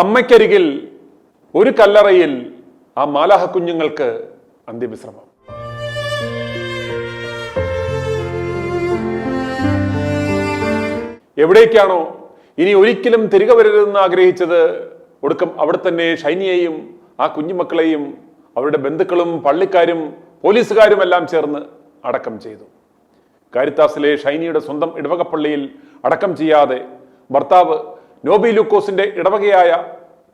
അമ്മയ്ക്കരികിൽ ഒരു കല്ലറയിൽ ആ മാലാഹ കുഞ്ഞുങ്ങൾക്ക് അന്ത്യവിശ്രമം. എവിടേക്കാണോ ഇനി ഒരിക്കലും തിരികെ വരരുതെന്ന് ആഗ്രഹിച്ചത്, ഒടുക്കം അവിടെ തന്നെ ഷൈനിയെയും ആ കുഞ്ഞുമക്കളെയും അവരുടെ ബന്ധുക്കളും പള്ളിക്കാരും പോലീസുകാരും എല്ലാം ചേർന്ന് അടക്കം ചെയ്തു. കാരിത്താസിലെ ഷൈനിയുടെ സ്വന്തം ഇടവകപ്പള്ളിയിൽ അടക്കം ചെയ്യാതെ ഭർത്താവ് നോബി ലൂക്കോസിന്റെ ഇടവകയായ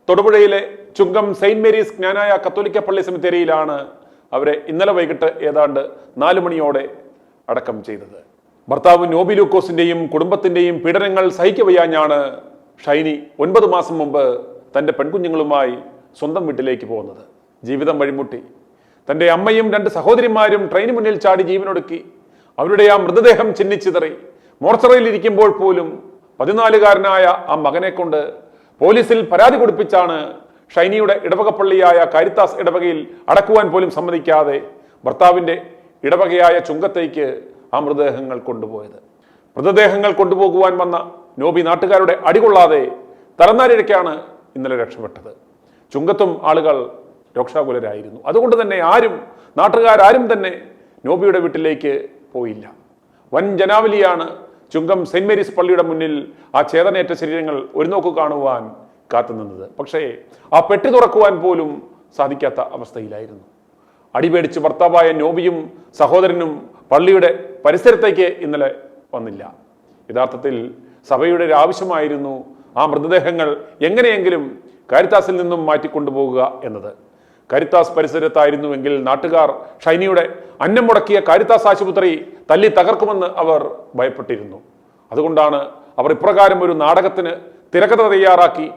തൊടുപുഴയിലെ ചുങ്കം സെയിന്റ് മേരീസ് ജ്ഞാനായ കത്തോലിക്ക പള്ളി സെമിത്തേരിയിലാണ് അവരെ ഇന്നലെ വൈകിട്ട് ഏതാണ്ട് 4 മണിയോടെ അടക്കം ചെയ്തത്. ഭർത്താവ് നോബി ലൂക്കോസിന്റെയും കുടുംബത്തിന്റെയും പീഡനങ്ങൾ സഹിക്കവയ്യാഞ്ഞാണ് ഷൈനി 9 മാസം മുമ്പ് തന്റെ പെൺകുഞ്ഞുങ്ങളുമായി സ്വന്തം വീട്ടിലേക്ക് പോകുന്നത്. ജീവിതം വഴിമുട്ടി തന്റെ അമ്മയും 2 സഹോദരിമാരും ട്രെയിന് മുന്നിൽ ചാടി ജീവനൊടുക്കി. അവരുടെ ആ മൃതദേഹം ചിന്നിച്ചിതറി മോർച്ചറിയിൽ ഇരിക്കുമ്പോൾ പോലും 14-കാരനായ ആ മകനെ കൊണ്ട് പോലീസിൽ പരാതി കൊടുപ്പിച്ചാണ് ഷൈനിയുടെ ഇടവകപ്പള്ളിയായ കാരിത്താസ് ഇടവകയിൽ അടക്കുവാൻ പോലും സമ്മതിക്കാതെ ഭർത്താവിന്റെ ഇടവകയായ ചുങ്കത്തേക്ക് ആ മൃതദേഹങ്ങൾ കൊണ്ടുപോയത്. മൃതദേഹങ്ങൾ കൊണ്ടുപോകുവാൻ വന്ന നോബി നാട്ടുകാരുടെ അടികൊള്ളാതെ തലനാരിഴയ്ക്കാണ് ഇന്നലെ രക്ഷപ്പെട്ടത്. ചുങ്കത്തും ആളുകൾ രോക്ഷാകുലരായിരുന്നു. അതുകൊണ്ട് തന്നെ നാട്ടുകാരും തന്നെ നോബിയുടെ വീട്ടിലേക്ക് പോയില്ല. വൻ ജനാവലിയാണ് ചുങ്കം സെന്റ് മേരീസ് പള്ളിയുടെ മുന്നിൽ ആ ചേതനേറ്റ ശരീരങ്ങൾ ഒരു നോക്ക് കാണുവാൻ കാത്തുനിന്നത്. പക്ഷേ ആ പെട്ടി തുറക്കുവാൻ പോലും സാധിക്കാത്ത അവസ്ഥയിലായിരുന്നു. അടിപേടിച്ച് ഭർത്താവായ നോബിയും സഹോദരനും പള്ളിയുടെ പരിസരത്തേക്ക് ഇന്നലെ വന്നില്ല. യഥാർത്ഥത്തിൽ സഭയുടെ ഒരു ആവശ്യമായിരുന്നു ആ മൃതദേഹങ്ങൾ എങ്ങനെയെങ്കിലും കാരിത്താസിൽ നിന്നും മാറ്റിക്കൊണ്ടുപോകുക എന്നത്. കാരിത്താസ് പരിസരത്തായിരുന്നുവെങ്കിൽ നാട്ടുകാർ ഷൈനിയുടെ അന്നം മുടക്കിയ കാരിത്താസ് ആശുപത്രി തല്ലി തകർക്കുമെന്ന് അവർ ഭയപ്പെട്ടിരുന്നു. അതുകൊണ്ടാണ് അവർ ഇപ്രകാരം ഒരു നാടകത്തിന് തിരക്കഥ തയ്യാറാക്കി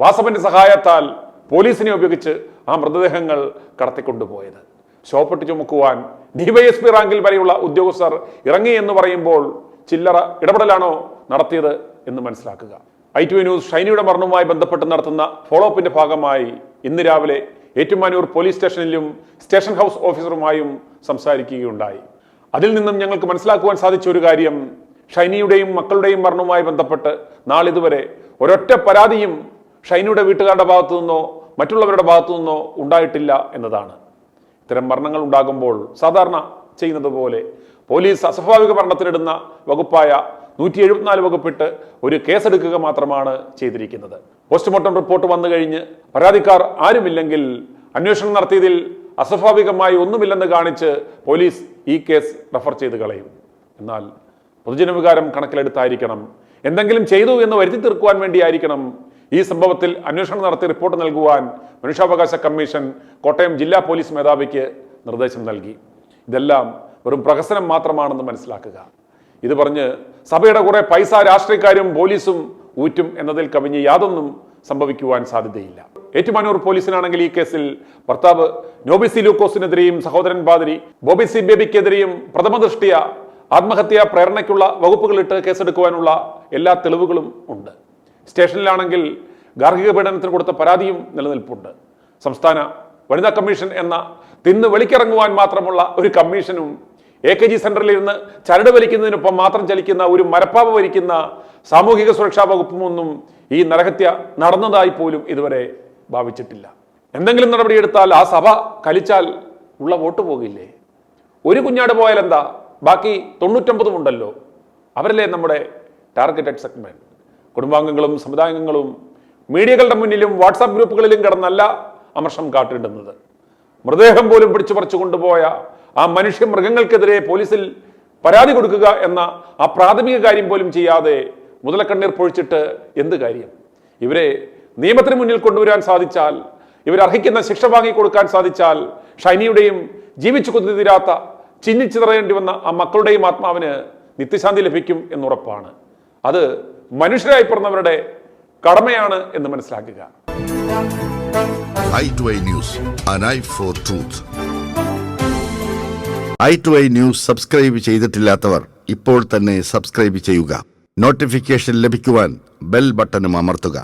വാസവന്റെ സഹായത്താൽ പോലീസിനെ ഉപയോഗിച്ച് ആ മൃതദേഹങ്ങൾ കടത്തിക്കൊണ്ടുപോയത്. ശവപ്പെട്ടി ചുമക്കുവാൻ ഡിവൈഎസ്പി റാങ്കിൽ വരെയുള്ള ഉദ്യോഗസ്ഥർ ഇറങ്ങി എന്ന് പറയുമ്പോൾ ചില്ലറ ഇടപെടലാണോ നടത്തിയത് എന്ന് മനസ്സിലാക്കുക. i2 ന്യൂസ് ഷൈനിയുടെ മരണവുമായി ബന്ധപ്പെട്ട് നടത്തുന്ന ഫോളോ അപ്പിന്റെ ഭാഗമായി ഇന്ന് രാവിലെ ഏറ്റുമാനൂർ പോലീസ് സ്റ്റേഷനിലും സ്റ്റേഷൻ ഹൗസ് ഓഫീസറുമായും സംസാരിക്കുകയുണ്ടായി. അതിൽ നിന്നും ഞങ്ങൾക്ക് മനസ്സിലാക്കുവാൻ സാധിച്ച ഒരു കാര്യം, ഷൈനിയുടെയും മക്കളുടെയും മരണവുമായി ബന്ധപ്പെട്ട് നാളിതുവരെ ഒരൊറ്റ പരാതിയും ഷൈനിയുടെ വീട്ടുകാരുടെ ഭാഗത്തു നിന്നോ മറ്റുള്ളവരുടെ ഭാഗത്തു നിന്നോ ഉണ്ടായിട്ടില്ല എന്നതാണ്. ഇത്തരം മരണങ്ങൾ ഉണ്ടാകുമ്പോൾ സാധാരണ ചെയ്യുന്നത് പോലെ പോലീസ് അസ്വാഭാവിക മരണത്തിനിടുന്ന വകുപ്പായ 174 വകുപ്പിട്ട് ഒരു കേസെടുക്കുക മാത്രമാണ് ചെയ്തിരിക്കുന്നത്. പോസ്റ്റ്മോർട്ടം റിപ്പോർട്ട് വന്നു കഴിഞ്ഞ് പരാതിക്കാർ ആരുമില്ലെങ്കിൽ അന്വേഷണം നടത്തിയതിൽ അസ്വാഭാവികമായി ഒന്നുമില്ലെന്ന് കാണിച്ച് പോലീസ് ഈ കേസ് റഫർ ചെയ്ത് കളയും. എന്നാൽ പൊതുജനവികാരം കണക്കിലെടുത്തായിരിക്കണം, എന്തെങ്കിലും ചെയ്തു എന്ന് വരുത്തി തീർക്കുവാൻ വേണ്ടിയായിരിക്കണം ഈ സംഭവത്തിൽ അന്വേഷണം നടത്തി റിപ്പോർട്ട് നൽകുവാൻ മനുഷ്യാവകാശ കമ്മീഷൻ കോട്ടയം ജില്ലാ പോലീസ് മേധാവിക്ക് നിർദ്ദേശം നൽകി. ഇതെല്ലാം വെറും പ്രഹസനം മാത്രമാണെന്ന് മനസ്സിലാക്കുക. ഇത് പറഞ്ഞ് സഭയുടെ കുറെ പൈസ രാഷ്ട്രീയക്കാരും പോലീസും ഊറ്റും എന്നതിൽ കവിഞ്ഞ് യാതൊന്നും സംഭവിക്കുവാൻ സാധ്യതയില്ല. ഏറ്റുമാനൂർ പോലീസിനാണെങ്കിൽ ഈ കേസിൽ ഭർത്താവ് നോബി സി ലൂക്കോസിനെതിരെയും സഹോദരൻ പാതിരി ബോബി സി ബേബിക്കെതിരെയും പ്രഥമ ദൃഷ്ടിയ ആത്മഹത്യാ പ്രേരണയ്ക്കുള്ള വകുപ്പുകളിട്ട് കേസെടുക്കുവാനുള്ള എല്ലാ തെളിവുകളും ഉണ്ട്. സ്റ്റേഷനിലാണെങ്കിൽ ഗാർഹിക പീഡനത്തിന് കൊടുത്ത പരാതിയും നിലനിൽപ്പുണ്ട്. സംസ്ഥാന വനിതാ കമ്മീഷൻ എന്ന തിന്ന് വെളിക്കിറങ്ങുവാൻ മാത്രമുള്ള ഒരു കമ്മീഷനും AKG സെന്ററിൽ ഇരുന്ന് ചരട് വലിക്കുന്നതിനൊപ്പം മാത്രം ചലിക്കുന്ന ഒരു മരപ്പാവ വരിക്കുന്ന സാമൂഹിക സുരക്ഷാ വകുപ്പുമൊന്നും ഈ നരഹത്യ നടന്നതായി പോലും ഇതുവരെ ഭാവിച്ചിട്ടില്ല. എന്തെങ്കിലും നടപടിയെടുത്താൽ ആ സഭ കലിച്ചാൽ ഉള്ള വോട്ട് പോകില്ലേ? ഒരു കുഞ്ഞാട് പോയാൽ എന്താ, ബാക്കി 99 ഉണ്ടല്ലോ. അവരല്ലേ നമ്മുടെ ടാർഗറ്റഡ് സെഗ്മെന്റ്. കുടുംബാംഗങ്ങളും സമുദായാംഗങ്ങളും മീഡിയകളുടെ മുന്നിലും വാട്സാപ്പ് ഗ്രൂപ്പുകളിലും കിടന്നല്ല അമർഷം കാട്ടിടുന്നത്. മൃതദേഹം പോലും പിടിച്ചു പറിച്ചു കൊണ്ടുപോയ ആ മനുഷ്യ മൃഗങ്ങൾക്കെതിരെ പോലീസിൽ പരാതി കൊടുക്കുക എന്ന ആ പ്രാഥമിക കാര്യം പോലും ചെയ്യാതെ മുതലക്കണ്ണീർ പൊഴിച്ചിട്ട് എന്ത് കാര്യം? ഇവരെ നിയമത്തിന് മുന്നിൽ കൊണ്ടുവരാൻ സാധിച്ചാൽ, ഇവരർഹിക്കുന്ന ശിക്ഷ വാങ്ങിക്കൊടുക്കാൻ സാധിച്ചാൽ ഷൈനിയുടെയും ജീവിച്ചു കൊതിരാത്ത ചിന്നിച്ചിതറേണ്ടി വന്ന ആ മക്കളുടെയും ആത്മാവിന് നിത്യശാന്തി ലഭിക്കും എന്നുറപ്പാണ്. അത് മനുഷ്യരായി പിറന്നവരുടെ കടമയാണ് എന്ന് മനസ്സിലാക്കുക. i2i News, an eye for truth. i2i News subscribe ചെയ്തിട്ടില്ലാത്തവർ ഇപ്പോൾ തന്നെ സബ്സ്ക്രൈബ് ചെയ്യുക. നോട്ടിഫിക്കേഷൻ ലഭിക്കുവാൻ ബെൽ ബട്ടണും അമർത്തുക.